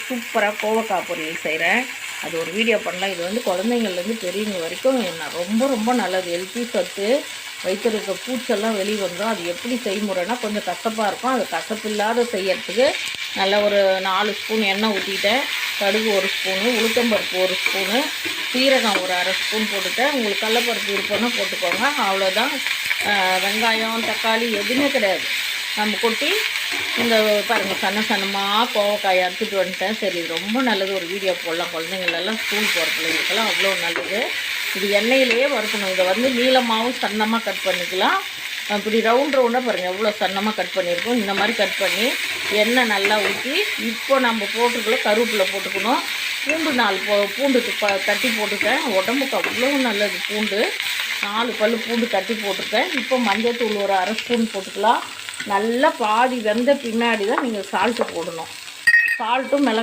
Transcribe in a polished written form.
சூப்பராக கோவக்காய் பொரியல் செய்கிறேன். அது ஒரு வீடியோ பண்ணலாம். இது வந்து குழந்தைங்கள்லேருந்து பெரியவங்க வரைக்கும் ரொம்ப ரொம்ப நல்லது. ஹெல்த்தி சத்து, வயிற்றில் இருக்க பூச்செல்லாம் வெளியே வந்துடும். அது எப்படி செய்முறைனா கொஞ்சம் கசப்பாக இருக்கும். அது கசப்பு இல்லாத செய்யறதுக்கு நல்ல ஒரு 4 ஸ்பூன் எண்ணெய் ஊற்றிட்டேன். கடுகு 1 ஸ்பூனு, உளுத்தம்பருப்பு 1 ஸ்பூனு, சீரகம் ஒரு 1/2 ஸ்பூன் போட்டுட்டேன். உங்களுக்கு கடலப்பருப்பு விருப்பம்னா போட்டுக்கோங்க. அவ்வளோதான். வெங்காயம், தக்காளி எதுவுமே கிடையாது. நம்ம கொட்டி இந்த பாருங்கள் சன்னமாக கோவக்காய் அறுத்துட்டு வந்துட்டேன். சரி, ரொம்ப நல்லது, ஒரு வீடியோ போடலாம். குழந்தைங்களெல்லாம் ஸ்கூல் போகிற பிள்ளைங்களுக்கெல்லாம் அவ்வளோ நல்லது. இது எண்ணெயிலேயே வறுக்கணும். இதை வந்து நீளமாகவும் சன்னமாக கட் பண்ணிக்கலாம். இப்படி ரவுண்டாக பாருங்கள் எவ்வளோ சன்னமாக கட் பண்ணியிருக்கோம். இந்த மாதிரி கட் பண்ணி எண்ணெய் நல்லா ஊற்றி இப்போ நம்ம போட்டுக்கலாம். கருவேப்பிலை போட்டுக்கணும். பூண்டு 4 பூண்டு தட்டி போட்டுட்டேன். உடம்புக்கு அவ்வளோ நல்லது பூண்டு. 4 பல் பூண்டு தட்டி போட்டுருக்கேன். இப்போ மஞ்சள் தூள் ஒரு 1/2 ஸ்பூன் போட்டுக்கலாம். நல்லா பாதி வெந்த பின்னாடி தான் நீங்கள் சால்ட்டு போடணும். சால்ட்டும்